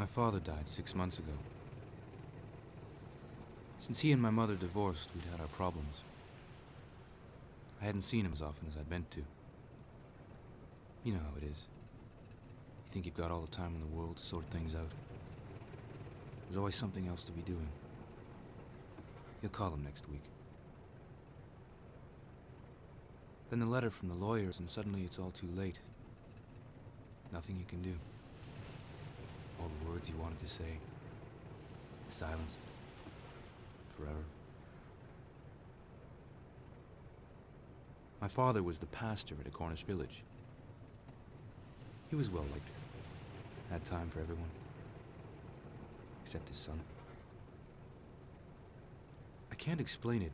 My father died 6 months ago. Since he and my mother divorced, we'd had our problems. I hadn't seen him as often as I'd meant to. You know how it is. You think you've got all the time in the world to sort things out. There's always something else to be doing. He'll call him next week. Then the letter from the lawyers, and suddenly it's all too late. Nothing you can do. All the words you wanted to say, silenced. Forever. My father was the pastor at a Cornish village. He was well liked. Had time for everyone. Except his son. I can't explain it,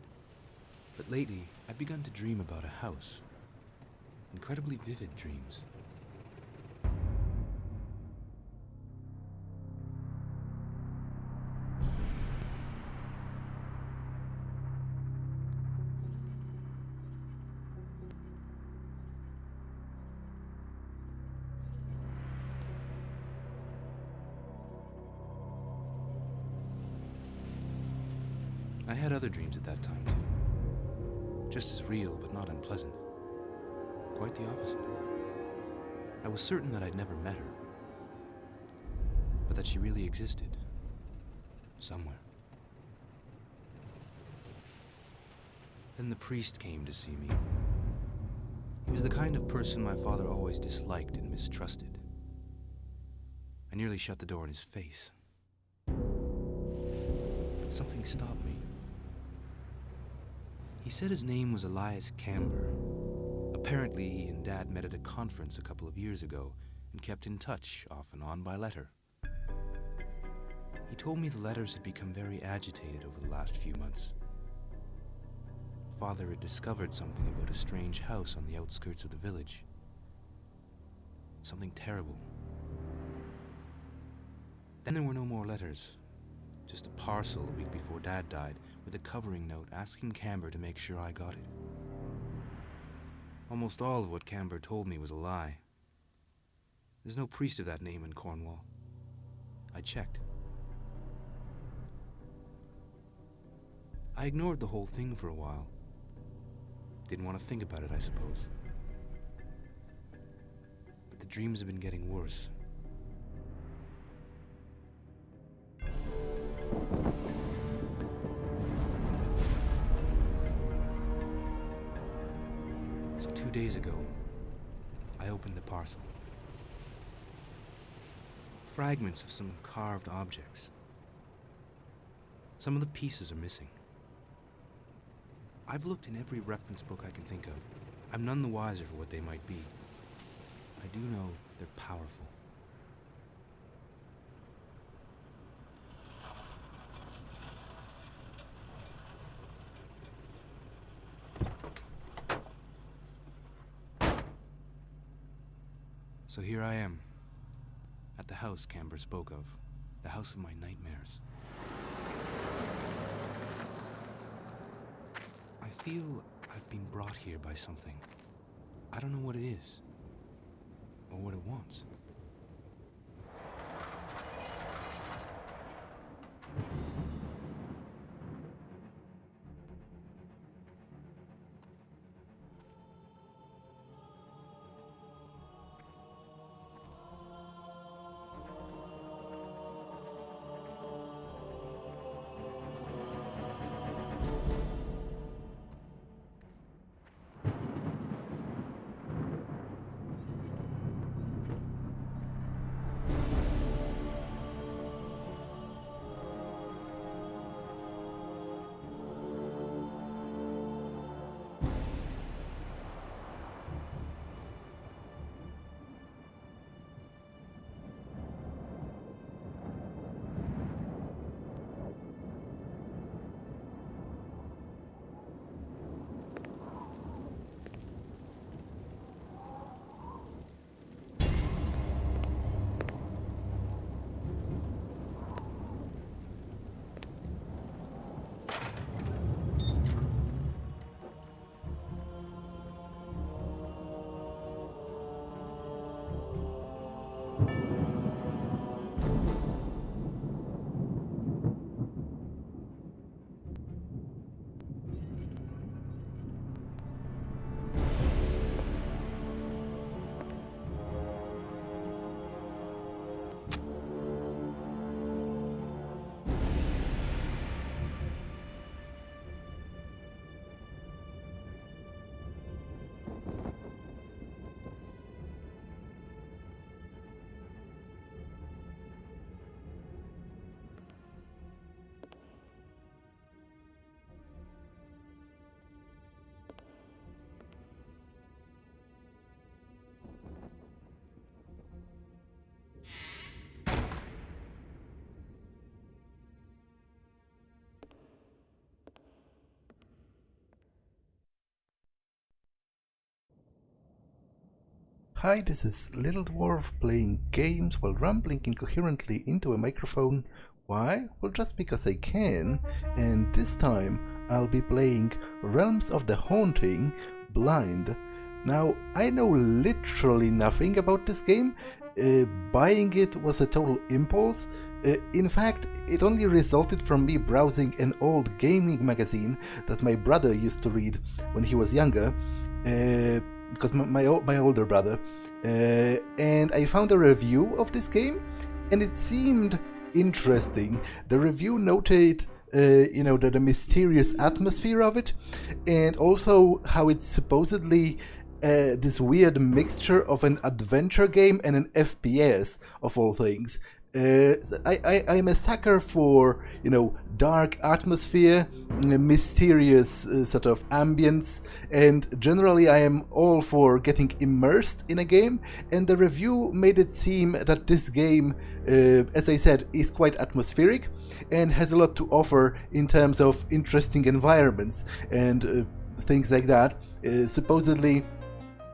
but lately I've begun to dream about a house. Incredibly vivid dreams. I had other dreams at that time, too. Just as real, but not unpleasant. Quite the opposite. I was certain that I'd never met her, but that she really existed. Somewhere. Then the priest came to see me. He was the kind of person my father always disliked and mistrusted. I nearly shut the door in his face. But something stopped me. He said his name was Elias Camber. Apparently, he and Dad met at a conference a couple of years ago and kept in touch, off and on, by letter. He told me the letters had become very agitated over the last few months. Father had discovered something about a strange house on the outskirts of the village. Something terrible. Then there were no more letters. Just a parcel a week before Dad died, with a covering note asking Camber to make sure I got it. Almost all of what Camber told me was a lie. There's no priest of that name in Cornwall. I checked. I ignored the whole thing for a while. Didn't want to think about it, I suppose. But the dreams have been getting worse. So 2 days ago, I opened the parcel. Fragments of some carved objects. Some of the pieces are missing. I've looked in every reference book I can think of. I'm none the wiser for what they might be. I do know they're powerful. So here I am, at the house Camber spoke of, the house of my nightmares. I feel I've been brought here by something. I don't know what it is, or what it wants. Hi, this is Little Dwarf playing games while rambling incoherently into a microphone. Why? Well, just because I can, and this time I'll be playing Realms of the Haunting Blind. Now, I know literally nothing about this game. Buying it was a total impulse. In fact, it only resulted from me browsing an old gaming magazine that my brother used to read when he was younger. Because my older brother, and I found a review of this game, and it seemed interesting. The review noted, the mysterious atmosphere of it, and also how it's supposedly this weird mixture of an adventure game and an FPS, of all things. I'm a sucker for, dark atmosphere, mysterious sort of ambience, and generally I am all for getting immersed in a game, and the review made it seem that this game, as I said, is quite atmospheric and has a lot to offer in terms of interesting environments and things like that. Supposedly,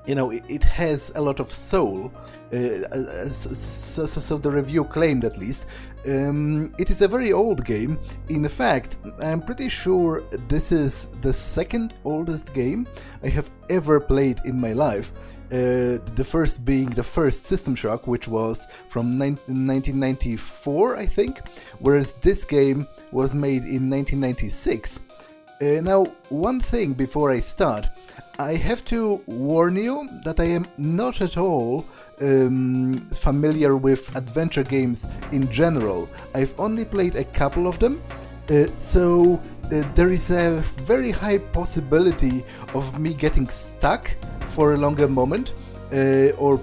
it has a lot of soul, so the review claimed, at least. It is a very old game. In fact, I'm pretty sure this is the second oldest game I have ever played in my life. The first being the first System Shock, which was from 1994, I think, whereas this game was made in 1996. Now, one thing before I start, I have to warn you that I am not at all familiar with adventure games in general. I've only played a couple of them, so there is a very high possibility of me getting stuck for a longer moment, or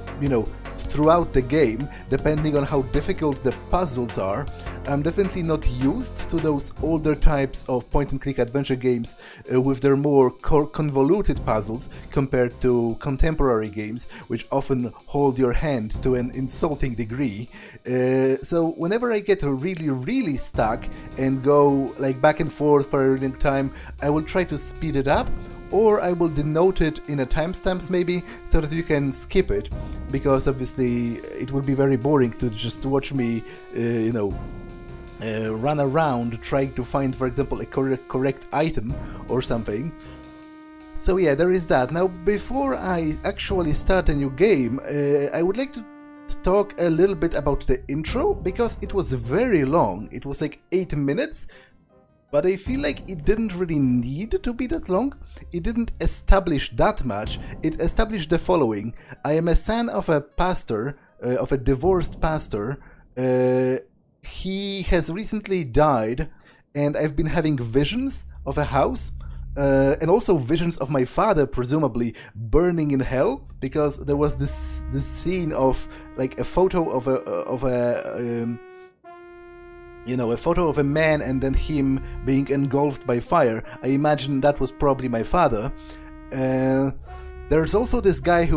throughout the game, depending on how difficult the puzzles are. I'm definitely not used to those older types of point-and-click adventure games with their more convoluted puzzles compared to contemporary games, which often hold your hand to an insulting degree. So whenever I get really, really stuck and go back and forth for a really long time, I will try to speed it up, or I will denote it in a timestamps maybe, so that you can skip it, because obviously it would be very boring to just watch me, run around trying to find, for example, a correct item or something. So yeah, there is that. Now, before I actually start a new game, I would like to talk a little bit about the intro, because it was very long. It was like 8 minutes, but I feel like it didn't really need to be that long. It didn't establish that much. It established the following. I am a son of a pastor, of a divorced pastor. He has recently died, and I've been having visions of a house, and also visions of my father, presumably burning in hell, because there was this scene of a photo of a photo of a man and then him being engulfed by fire. I imagine that was probably my father. There's also this guy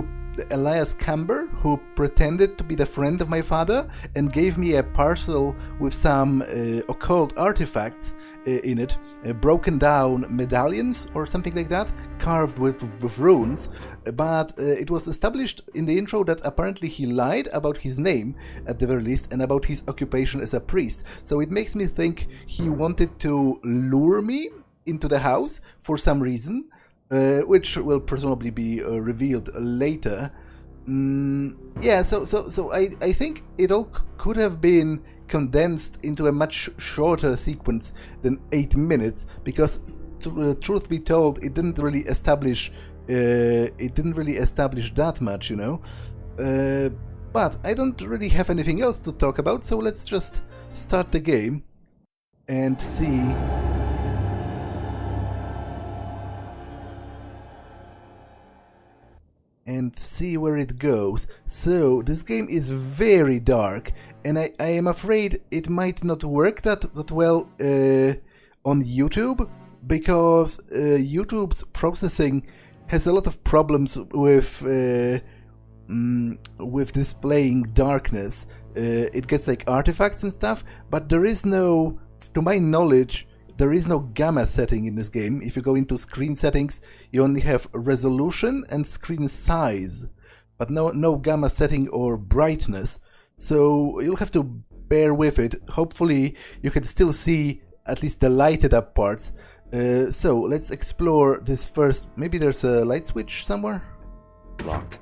Elias Camber, who pretended to be the friend of my father and gave me a parcel with some occult artifacts in it, broken down medallions or something like that, carved with runes. But it was established in the intro that apparently he lied about his name, at the very least, and about his occupation as a priest. So it makes me think he wanted to lure me into the house for some reason, which will presumably be revealed later. So I think it all could have been condensed into a much shorter sequence than 8 minutes, because truth be told, it didn't really establish that much, but I don't really have anything else to talk about, so let's just start the game and see. And see where it goes. So, this game is very dark, and I am afraid it might not work that well on YouTube, because YouTube's processing has a lot of problems with displaying darkness. It gets artifacts and stuff, but there is no, to my knowledge, there is no gamma setting in this game. If you go into screen settings, you only have resolution and screen size. but no gamma setting or brightness. So you'll have to bear with it. Hopefully you can still see at least the lighted up parts. So let's explore this first. Maybe there's a light switch somewhere? Locked.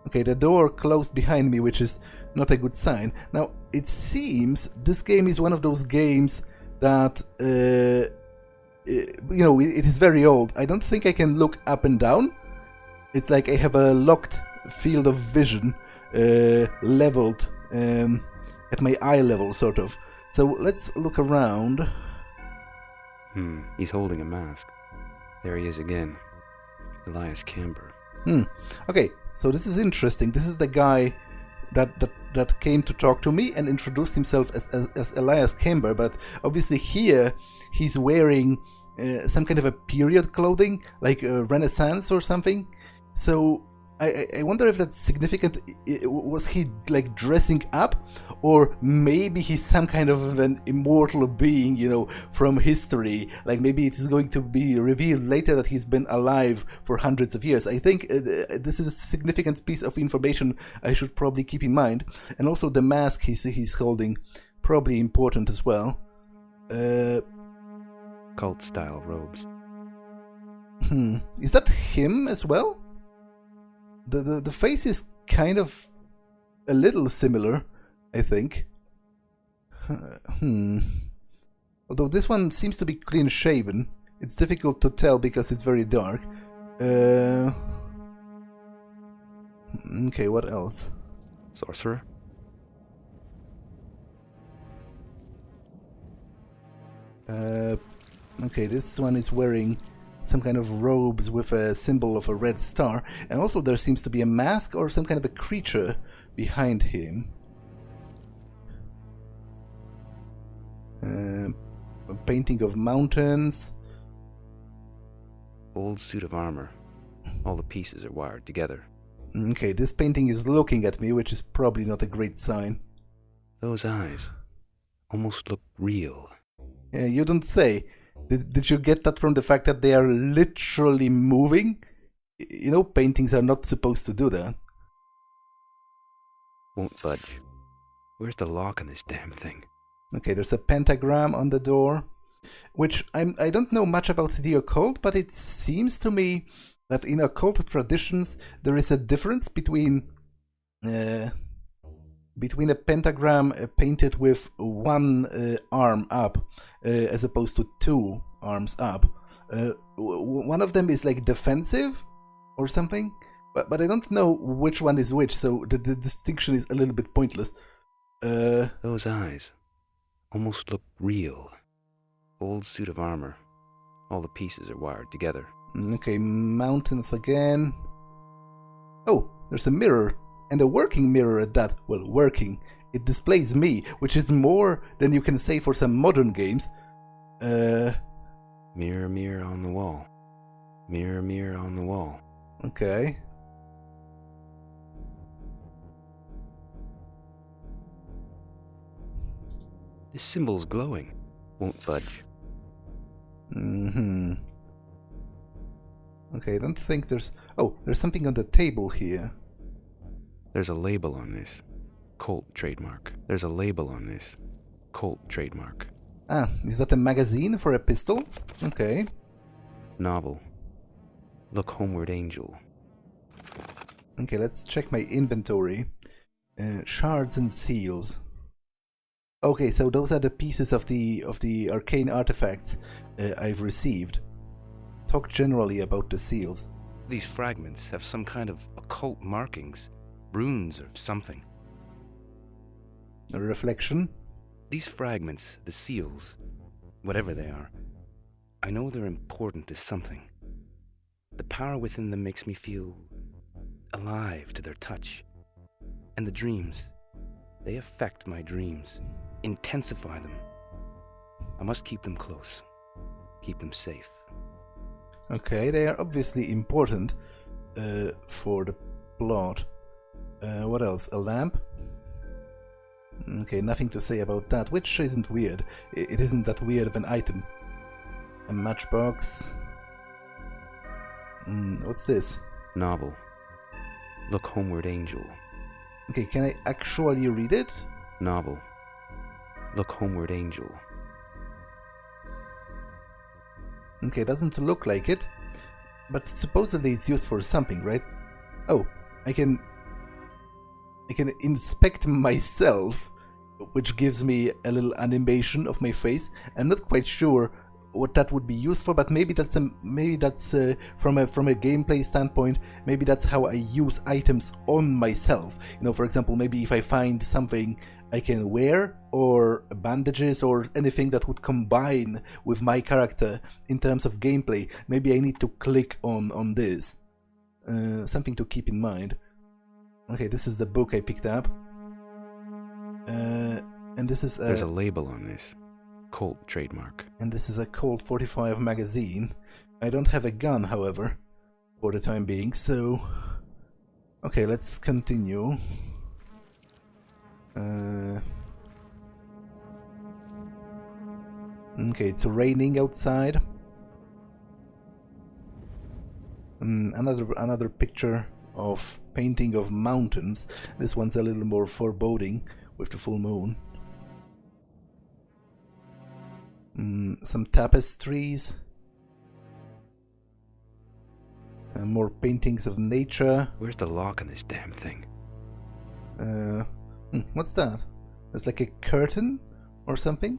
Okay, the door closed behind me, which is not a good sign. Now, it seems this game is one of those games that, you know, it is very old. I don't think I can look up and down. It's like I have a locked field of vision leveled at my eye level, sort of. So let's look around. He's holding a mask. There he is again. Elias Camber. Okay, so this is interesting. This is the guy that came to talk to me and introduced himself as Elias Camber, but obviously here he's wearing some kind of a period clothing, like a Renaissance or something. So I wonder if that's significant. Was he like dressing up, or maybe he's some kind of an immortal being, you know, from history? Like maybe it is going to be revealed later that he's been alive for hundreds of years. I think this is a significant piece of information I should probably keep in mind. And also the mask he's holding, probably important as well. Cult-style robes. Is that him as well? The face is kind of a little similar, I think. Although this one seems to be clean shaven. It's difficult to tell because it's very dark. Okay, what else? Sorcerer? Okay, this one is wearing some kind of robes with a symbol of a red star, and also there seems to be a mask or some kind of a creature behind him. A painting of mountains. Old suit of armor. All the pieces are wired together. Okay, this painting is looking at me, which is probably not a great sign. Those eyes almost look real. Yeah, you don't say. Did you get that from the fact that they are literally moving? You know, paintings are not supposed to do that. Won't budge. Where's the lock on this damn thing? Okay, there's a pentagram on the door, which I don't know much about the occult, but it seems to me that in occult traditions there is a difference between a pentagram painted with one arm up as opposed to two arms up. One of them is like defensive or something, but I don't know which one is which, so the distinction is a little bit pointless. Those eyes almost look real. Old suit of armor. All the pieces are wired together. Okay, mountains again. Oh, there's a mirror, and a working mirror at that. Well, working. It displays me, which is more than you can say for some modern games. Mirror, mirror on the wall. Mirror, mirror on the wall. Okay. This symbol's glowing. Won't budge. Okay, I don't think there's... Oh, there's something on the table here. There's a label on this. Colt trademark. There's a label on this. Colt trademark. Ah, is that a magazine for a pistol? Okay. Novel. Look Homeward Angel. Okay, let's check my inventory. Shards and seals. Okay, so those are the pieces of the arcane artifacts I've received. Talk generally about the seals. These fragments have some kind of occult markings. Runes or something. A reflection? These fragments, the seals, whatever they are, I know they're important to something. The power within them makes me feel alive to their touch. And the dreams, they affect my dreams, intensify them. I must keep them close, keep them safe. Okay, they are obviously important for the plot. What else? A lamp? Okay, nothing to say about that, which isn't weird. It isn't that weird of an item. A matchbox. What's this? Novel. Look homeward, angel. Okay, can I actually read it? Novel. Look homeward, angel. Okay, doesn't look like it, but supposedly it's used for something, right? Oh, I can inspect myself, which gives me a little animation of my face. I'm not quite sure what that would be used for, but maybe that's from a gameplay standpoint. Maybe that's how I use items on myself. You know, for example, maybe if I find something I can wear, or bandages, or anything that would combine with my character in terms of gameplay, maybe I need to click on this. Something to keep in mind. Okay, this is the book I picked up. And this is There's a label on this. Colt trademark. And this is a Colt 45 magazine. I don't have a gun, however, for the time being, so... Okay, let's continue. Okay, it's raining outside. Another picture of painting of mountains. This one's a little more foreboding with the full moon. Some tapestries. More paintings of nature. Where's the lock on this damn thing? What's that? There's like a curtain or something?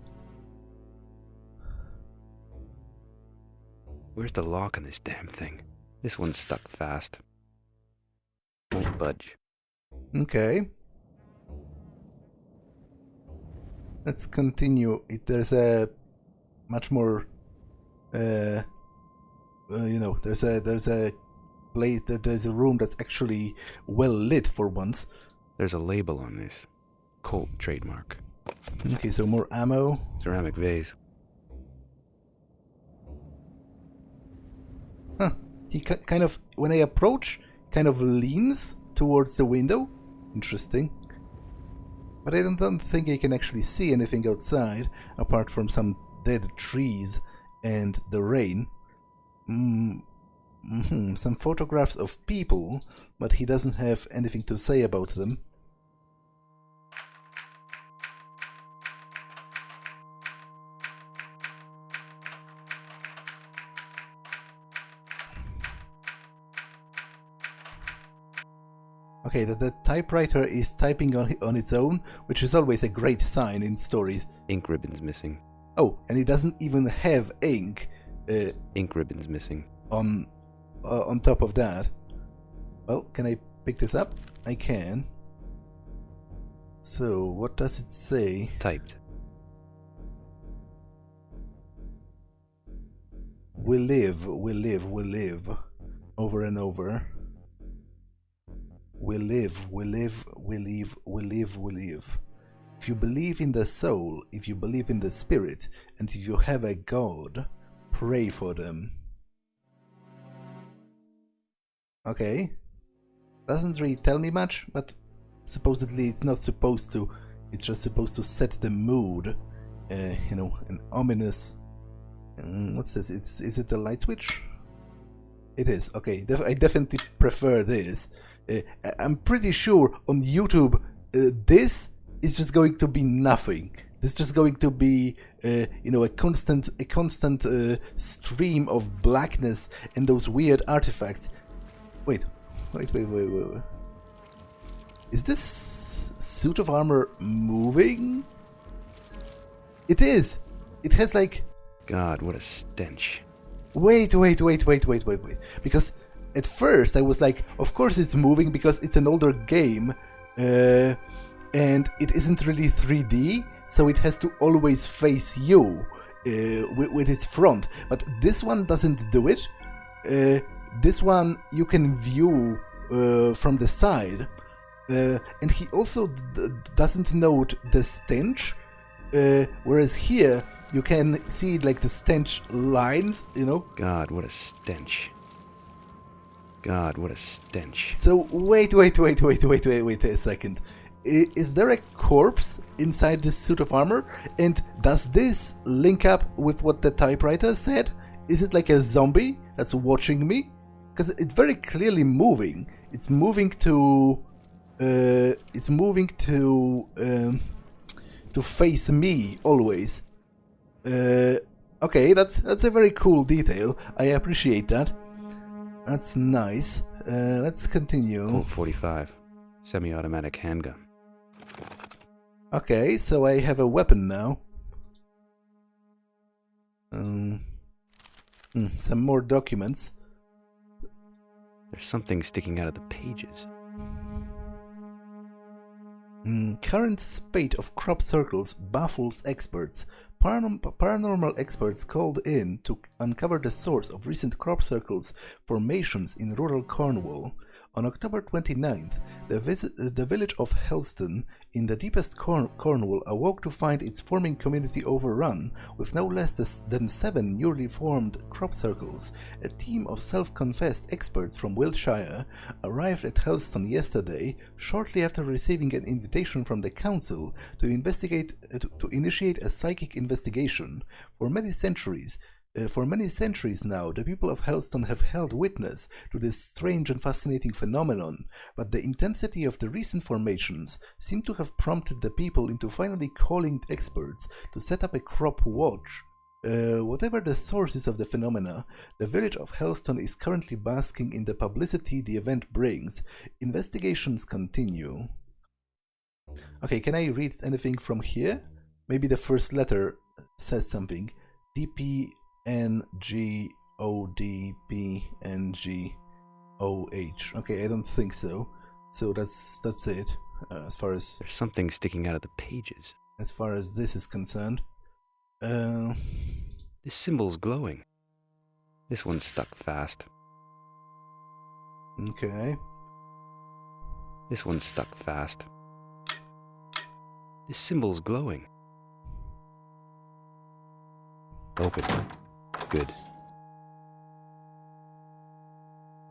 Where's the lock on this damn thing? This one's stuck fast. Won't budge. Okay. Let's continue. There's a much more, you know, there's a place, there's a room that's actually well lit for once. There's a label on this. Colt trademark. Okay, so more ammo. Ceramic vase. Huh. He kind of, when I approach, kind of leans towards the window. Interesting. But I don't think I can actually see anything outside, apart from some dead trees and the rain. Some photographs of people, but he doesn't have anything to say about them. Okay, the typewriter is typing on its own, which is always a great sign in stories. Ink ribbon's missing. Oh, and it doesn't even have ink. Ink ribbon's missing. On top of that. Well, can I pick this up? I can. So, what does it say? Typed. We live. Over and over. We live. If you believe in the soul, if you believe in the spirit, and if you have a god, pray for them. Okay. Doesn't really tell me much, but supposedly it's not supposed to. It's just supposed to set the mood. You know, an ominous... what's this? Is it a light switch? It is. Okay, I definitely prefer this. I'm pretty sure on YouTube this is just going to be nothing. This is just going to be, you know, a constant stream of blackness and those weird artifacts. Wait. Is this suit of armor moving? It is. It has like... God, what a stench. Wait. Because at first I was like, of course it's moving because it's an older game. And it isn't really 3D, so it has to always face you with its front. But this one doesn't do it. This one you can view from the side. And he also doesn't note the stench. Whereas here you can see like the stench lines, you know? God, what a stench. God, what a stench. So wait a second. Is there a corpse inside this suit of armor? And does this link up with what the typewriter said? Is it like a zombie that's watching me? Because it's very clearly moving. It's moving to face me always. Okay, that's a very cool detail. I appreciate that. That's nice. Let's continue. Colt 45, semi-automatic handgun. Okay, so I have a weapon now. Some more documents. There's something sticking out of the pages. Current spate of crop circles baffles experts. Paranormal experts called in to uncover the source of recent crop circles formations in rural Cornwall. On October 29th, the village of Helston in the deepest Cornwall awoke to find its forming community overrun with no less than 7 newly formed crop circles. A team of self-confessed experts from Wiltshire arrived at Helston yesterday, shortly after receiving an invitation from the council to initiate a psychic investigation. For many centuries now, the people of Helston have held witness to this strange and fascinating phenomenon, but the intensity of the recent formations seem to have prompted the people into finally calling experts to set up a crop watch. Whatever the sources of the phenomena, the village of Helston is currently basking in the publicity the event brings. Investigations continue. Okay, can I read anything from here? Maybe the first letter says something. DPNGODPNGOH. Okay, I don't think so. So that's it. As far as There's something sticking out of the pages. As far as this is concerned. This symbol's glowing. This one's stuck fast. Okay. This one's stuck fast. This symbol's glowing. Open. Good.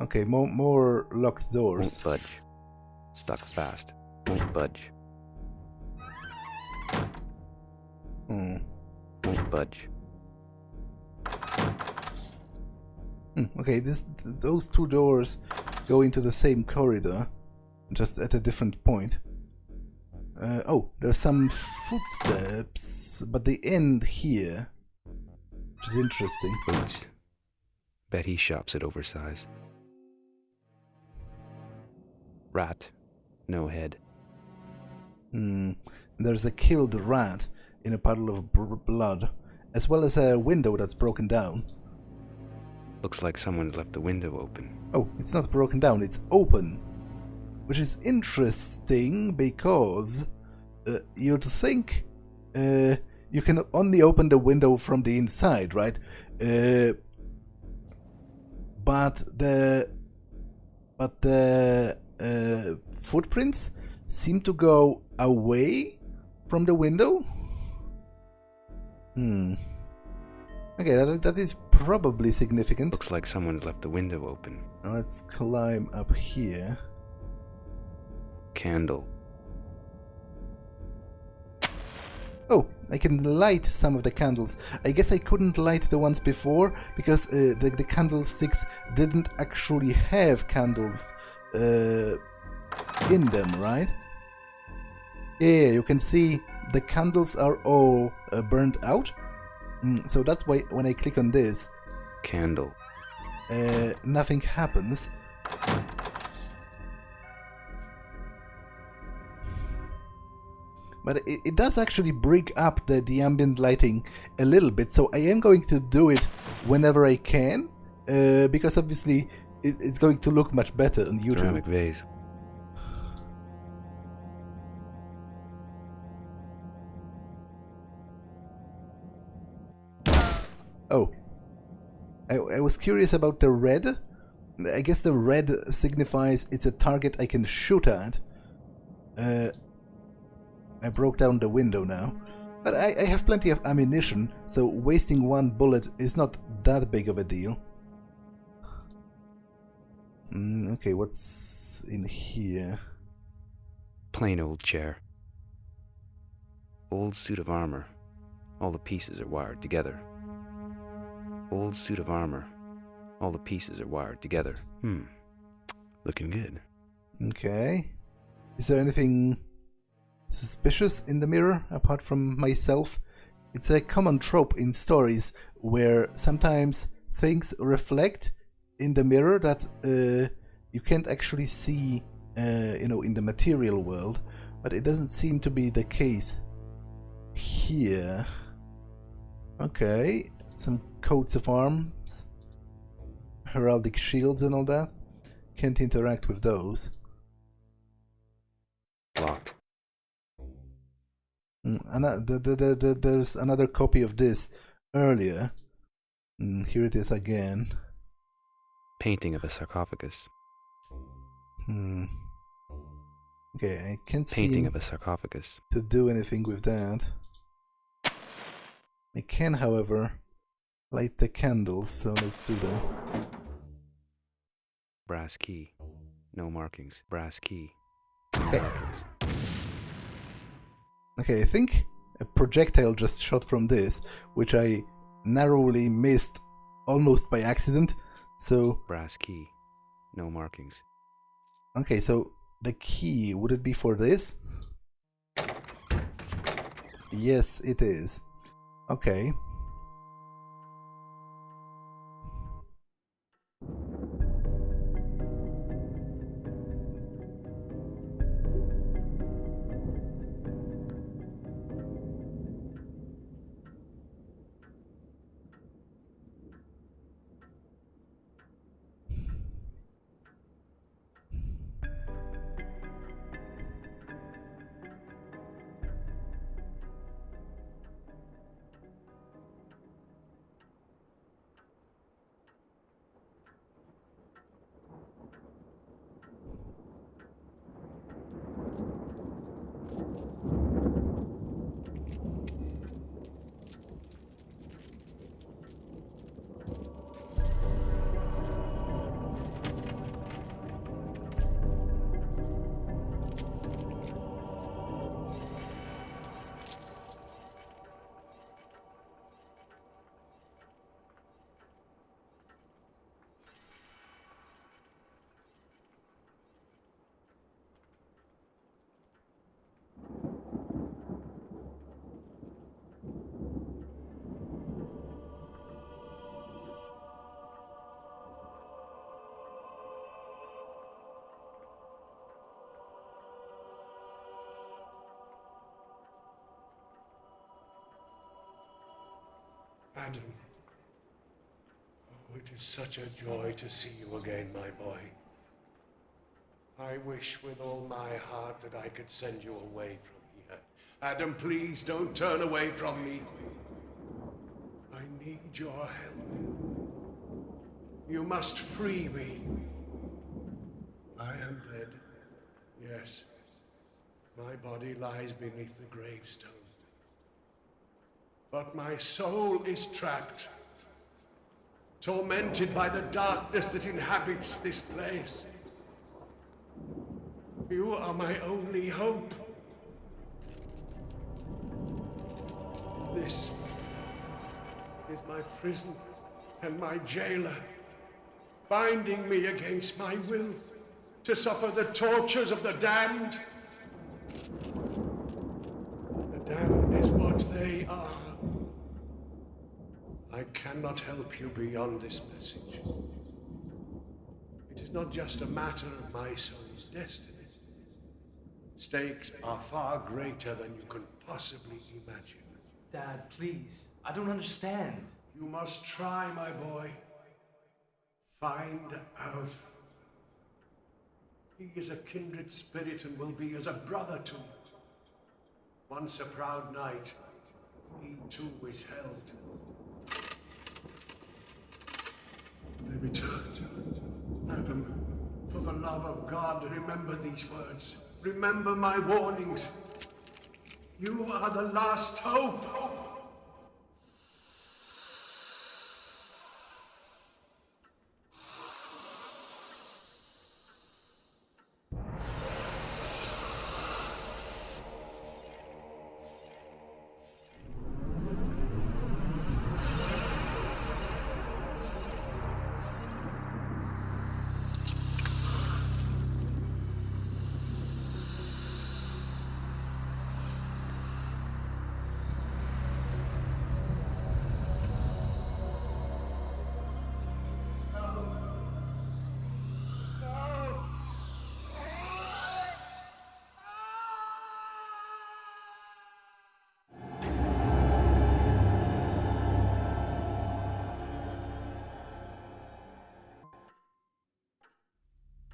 Okay, more locked doors. Won't budge. Stuck fast. Won't budge. Won't budge. Okay, those two doors go into the same corridor, just at a different point. Oh, there's some footsteps, but they end here, which is interesting. Boots. Bet he shops at oversize. Rat. No head. There's a killed rat in a puddle of blood, as well as a window that's broken down. Looks like someone's left the window open. Oh, it's not broken down, it's open. Which is interesting because you'd think you can only open the window from the inside, right? But the footprints seem to go away from the window. Okay, that is probably significant. Looks like someone's left the window open. Now let's climb up here. Candle. Oh, I can light some of the candles. I guess I couldn't light the ones before because the candlesticks didn't actually have candles in them, right? Yeah, you can see the candles are all burnt out. So that's why when I click on this, Candle. nothing happens. But it does actually break up the ambient lighting a little bit, so I am going to do it whenever I can, because obviously it's going to look much better on YouTube. Ceramic vase. Oh. I was curious about the red. I guess the red signifies it's a target I can shoot at. I broke down the window now. But I have plenty of ammunition, so wasting one bullet is not that big of a deal. Okay, what's in here? Plain old chair. Old suit of armor. All the pieces are wired together. Old suit of armor. All the pieces are wired together. Looking good. Okay. Is there anything suspicious in the mirror apart from myself? It's a common trope in stories where sometimes things reflect in the mirror that you can't actually see, in the material world, but it doesn't seem to be the case here. Okay, some coats of arms, heraldic shields and all that. Can't interact with those. Locked. There's another copy of this earlier. Here it is again. Painting of a sarcophagus. Okay, I can't Painting seem of a sarcophagus. to do anything with that. I can, however, light the candles, so let's do that. Brass key. No markings. Brass key. No Okay. markings. Okay, I think a projectile just shot from this, which I narrowly missed almost by accident. So, Brass key. No markings. okay, so the key, would it be for this? Yes, it is. Okay. Adam, oh, it is such a joy to see you again, my boy. I wish with all my heart that I could send you away from here. Adam, please don't turn away from me. I need your help. You must free me. I am dead. Yes. My body lies beneath the gravestone. But my soul is trapped, tormented by the darkness that inhabits this place. You are my only hope. This is my prison and my jailer, binding me against my will to suffer the tortures of the damned. The damned is what they are. I cannot help you beyond this message. It is not just a matter of my soul's destiny. Stakes are far greater than you can possibly imagine. Dad, please. I don't understand. You must try, my boy. Find Alf. He is a kindred spirit and will be as a brother to you. Once a proud knight, he too is held. They returned. Adam, for the love of God, remember these words. Remember my warnings. You are the last hope.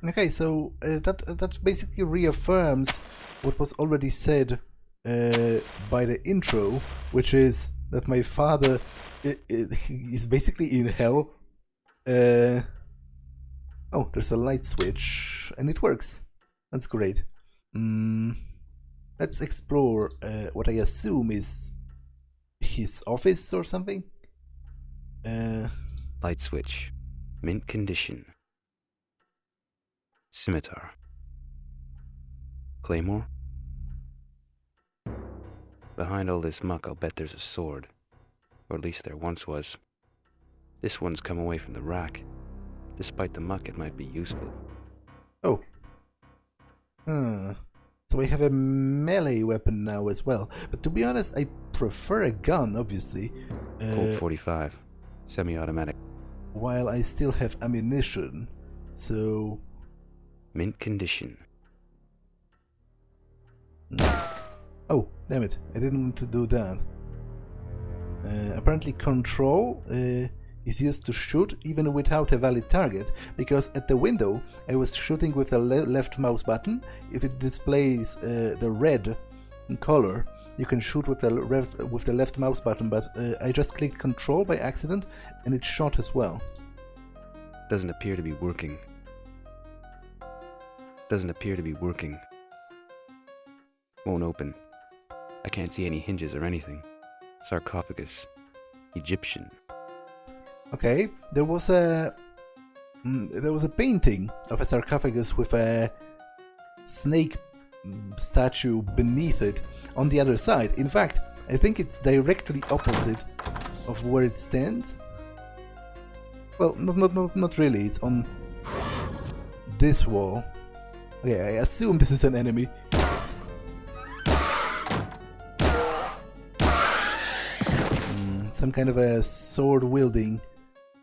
Okay, so that basically reaffirms what was already said by the intro, which is that my father is basically in hell. Oh, there's a light switch, and it works. That's great. Let's explore what I assume is his office or something. Light switch. Mint condition. Scimitar. Claymore? Behind all this muck, I'll bet there's a sword. Or at least there once was. This one's come away from the rack. Despite the muck, it might be useful. Oh. So I have a melee weapon now as well. But to be honest, I prefer a gun, obviously. Colt 45. Semi-automatic. While I still have ammunition. So... Mint condition. Oh, damn it. I didn't want to do that. Apparently control is used to shoot even without a valid target, because at the window I was shooting with the left mouse button. If it displays the red color, you can shoot with the left mouse button, but I just clicked control by accident and it shot as well. Doesn't appear to be working. Doesn't appear to be working. Won't open. I can't see any hinges or anything. Sarcophagus. Egyptian. Okay, there was a painting of a sarcophagus with a snake statue beneath it on the other side. In fact, I think it's directly opposite of where it stands. Well, not really. It's on this wall. Okay, I assume this is an enemy. Some kind of a sword-wielding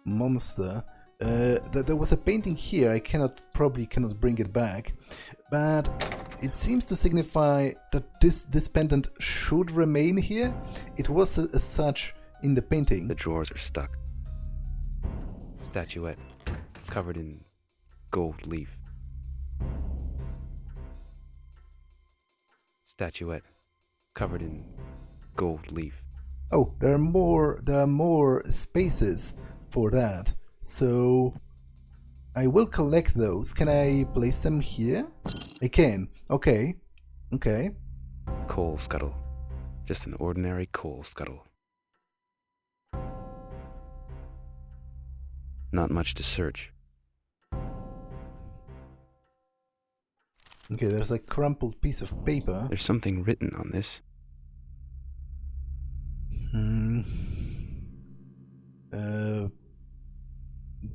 monster. There was a painting here. I probably cannot bring it back, but it seems to signify that this pendant should remain here. It was as such in the painting. The drawers are stuck. Statuette, covered in gold leaf. Statuette, covered in gold leaf. Oh, there are more spaces for that. So I will collect those. Can I place them here? I can. Okay. Okay. Coal scuttle. Just an ordinary coal scuttle. Not much to search. Okay, there's a crumpled piece of paper. There's something written on this.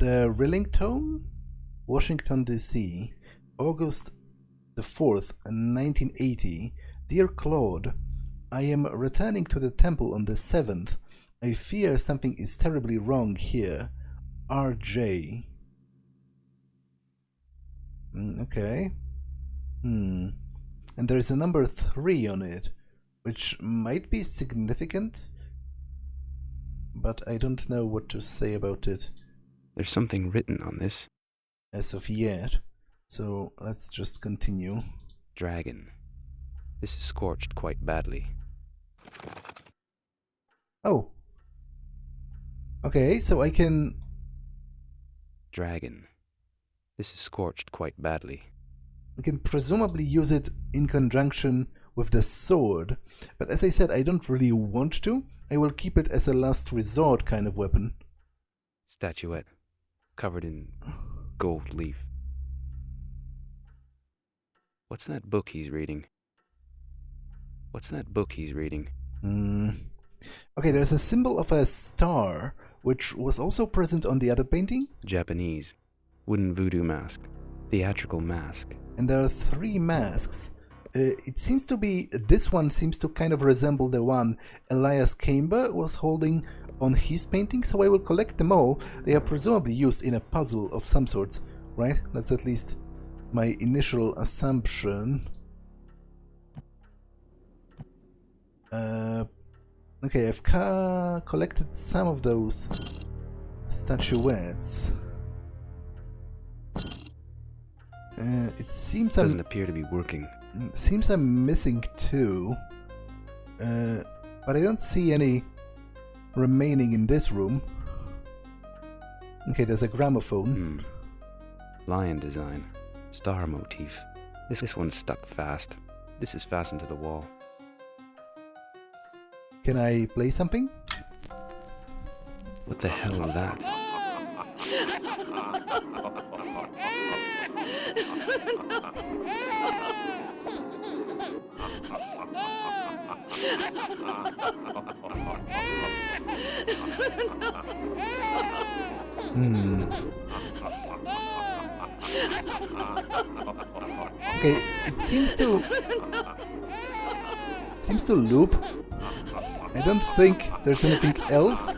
The Rillington, Washington DC, August the 4th, 1980. Dear Claude, I am returning to the temple on the 7th. I fear something is terribly wrong here. RJ. Okay. And there is a number 3 on it, which might be significant, but I don't know what to say about it. There's something written on this. As of yet. So let's just continue. Dragon. This is scorched quite badly. Oh. Okay, so I can... Dragon. This is scorched quite badly. I can presumably use it in conjunction with the sword, but as I said, I don't really want to. I will keep it as a last resort kind of weapon. Statuette, covered in gold leaf. What's that book he's reading? What's that book he's reading? Okay, there's a symbol of a star, which was also present on the other painting. Japanese. Wooden voodoo mask. Theatrical mask. And there are 3 masks. It seems to be... This one seems to kind of resemble the one Elias Camber was holding on his painting, so I will collect them all. They are presumably used in a puzzle of some sorts, right? That's at least my initial assumption. Okay, I've collected some of those statuettes. It seems Doesn't appear to be working. Seems I'm missing two. But I don't see any remaining in this room. Okay, there's a gramophone. Lion design. Star motif. This one's stuck fast. This is fastened to the wall. Can I play something? What the hell is that? Okay, it seems to loop. I don't think there's anything else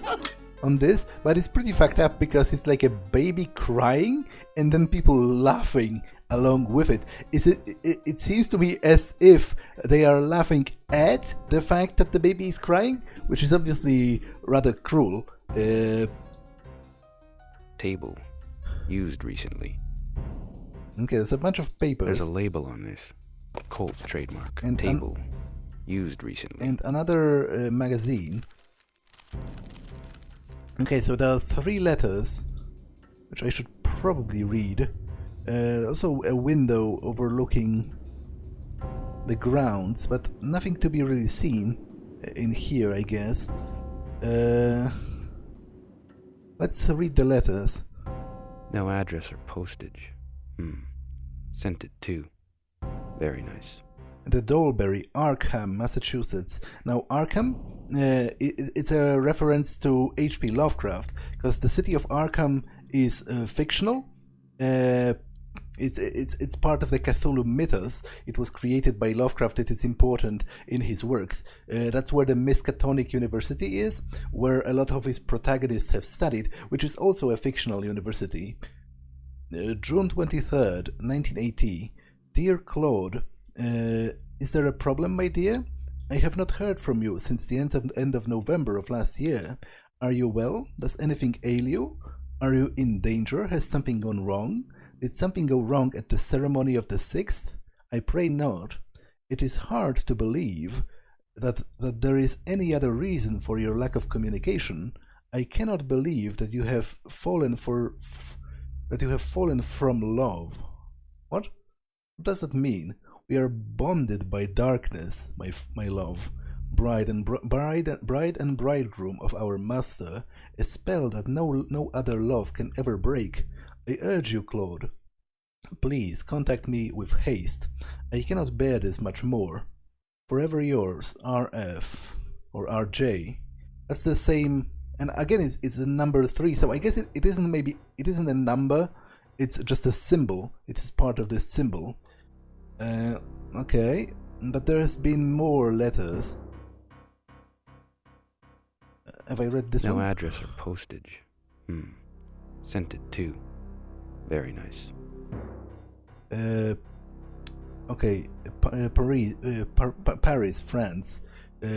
on this, but it's pretty fucked up because it's like a baby crying and then people laughing along with it. It seems to be as if they are laughing at the fact that the baby is crying, which is obviously rather cruel. Table. Used recently. Okay, there's a bunch of papers. There's a label on this. Colt trademark. And table. Used recently. And another magazine. Okay, so there are 3 letters, which I should probably read. Also a window overlooking the grounds, but nothing to be really seen in here, I guess. Let's read the letters. No address or postage. Sent it to. Very nice. The Dolberry, Arkham, Massachusetts. Now, Arkham, it's a reference to H.P. Lovecraft, because the city of Arkham is fictional. It's part of the Cthulhu mythos. It was created by Lovecraft. It is important in his works. That's where the Miskatonic University is, where a lot of his protagonists have studied, which is also a fictional university. June 23rd, 1980. Dear Claude, is there a problem, my dear? I have not heard from you since the end of November of last year. Are you well? Does anything ail you? Are you in danger? Has something gone wrong? Did something go wrong at the ceremony of the 6th? I pray not. It is hard to believe that there is any other reason for your lack of communication. I cannot believe that you have fallen from love. What? What does that mean? We are bonded by darkness, my love. Bride and bridegroom of our master, a spell that no other love can ever break. I urge you, Claude, please contact me with haste. I cannot bear this much more. Forever yours, RF or RJ. That's the same, and again, it's the number 3. So I guess it isn't a number. It's just a symbol. It is part of this symbol. Okay, but there has been more letters. Have I read this one? No address or postage. Sent it to. Very nice. Okay, Paris, France.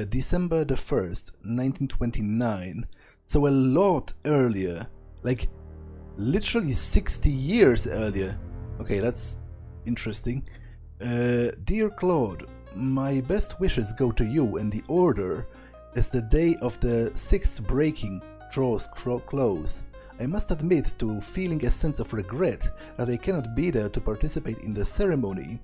December the 1st, 1929. So a lot earlier. Like, literally 60 years earlier. Okay, that's interesting. Dear Claude, my best wishes go to you and the Order as the day of the 6th breaking draws close. I must admit to feeling a sense of regret that I cannot be there to participate in the ceremony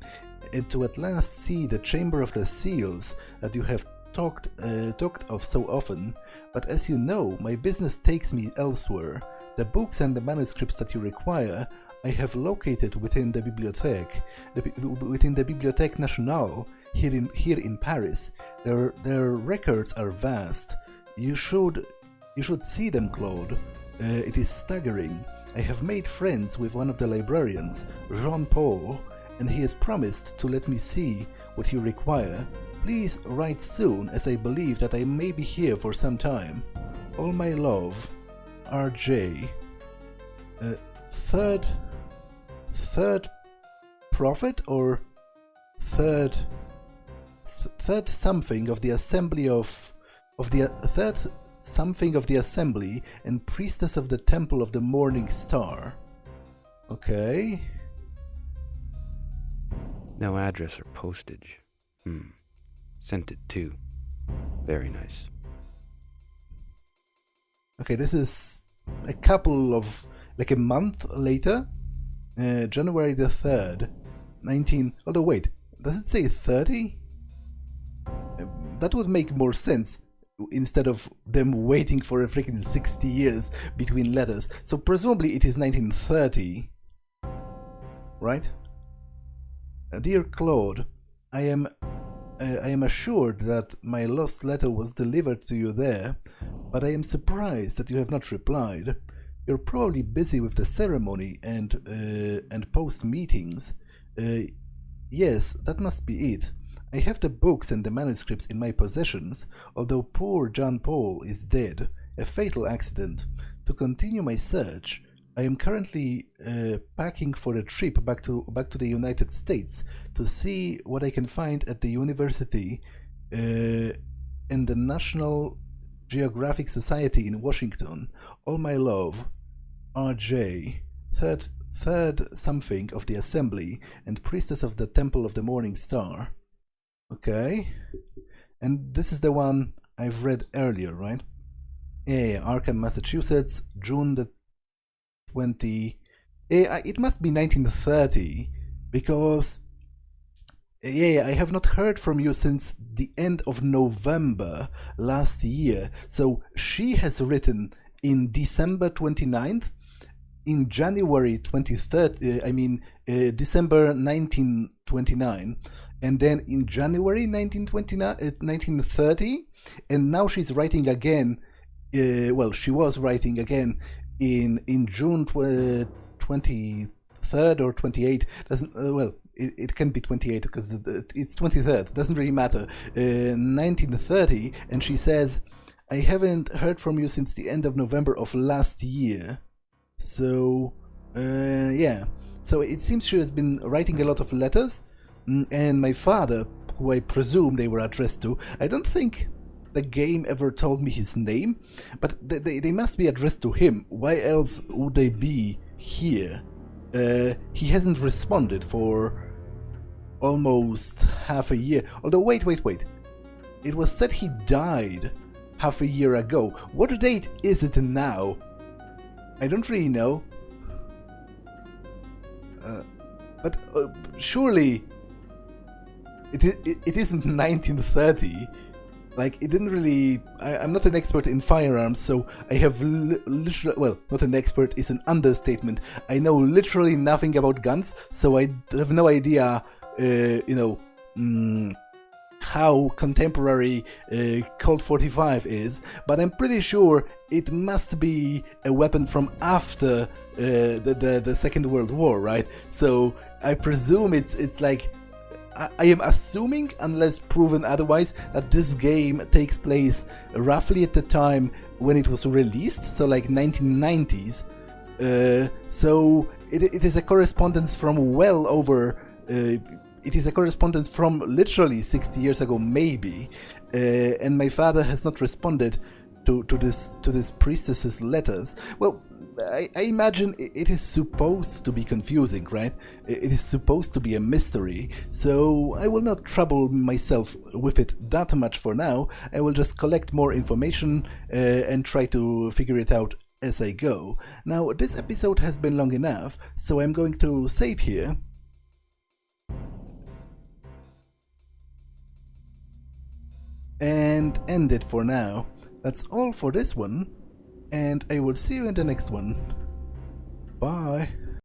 and to at last see the Chamber of the Seals that you have talked of so often, but as you know, my business takes me elsewhere. The books and the manuscripts that you require I have located within the Bibliothèque Nationale here in Paris. Their records are vast. You should see them, Claude. It is staggering. I have made friends with one of the librarians, Jean-Paul, and he has promised to let me see what you require. Please write soon, as I believe that I may be here for some time. All my love, RJ. Third prophet or third something of the assembly of the third something of the assembly and priestess of the temple of the morning star. Okay. No address or postage. Sent it too. Very nice. Okay, this is a couple of, like a month later, January the 3rd, although wait, does it say 30? That would make more sense, instead of them waiting for a freaking 60 years between letters. So presumably it is 1930, right? Dear Claude, I am assured that my lost letter was delivered to you there, but I am surprised that you have not replied. You're probably busy with the ceremony and post meetings. Yes, that must be it. I have the books and the manuscripts in my possessions, although poor John Paul is dead, a fatal accident. To continue my search, I am currently packing for a trip back to the United States to see what I can find at the university and the National Geographic Society in Washington. All my love, R.J., third something of the Assembly and priestess of the Temple of the Morning Star. Okay, and this is the one I've read earlier, right? Yeah, Arkham, Massachusetts, June the 20. It must be 1930, because I have not heard from you since the end of November last year. So she has written in December 29th, in January 23rd, December 1929, and then in January 1930, and now she's writing again. She was writing again in June 23rd or 28th. Doesn't it can be 28 because it's 23rd. Doesn't really matter. 1930, and she says, "I haven't heard from you since the end of November of last year." So so it seems she has been writing a lot of letters, and my father, who I presume they were addressed to, I don't think the game ever told me his name, but they must be addressed to him. Why else would they be here? He hasn't responded for almost half a year. Although, wait. It was said he died half a year ago. What date is it now? I don't really know. But surely it isn't 1930. Like, it didn't really... I'm not an expert in firearms, so I have literally... Well, not an expert is an understatement. I know literally nothing about guns, so I have no idea, how contemporary Colt 45 is, but I'm pretty sure it must be a weapon from after the Second World War, right? So I presume it's like... I am assuming, unless proven otherwise, that this game takes place roughly at the time when it was released, so like 1990s. So it is a correspondence from well over... it is a correspondence from literally 60 years ago, maybe. And my father has not responded to this priestess's letters. Well, I imagine it is supposed to be confusing, right? It is supposed to be a mystery, so I will not trouble myself with it that much for now. I will just collect more information and try to figure it out as I go. Now, this episode has been long enough, so I'm going to save here. And end it for now. That's all for this one, and I will see you in the next one. Bye.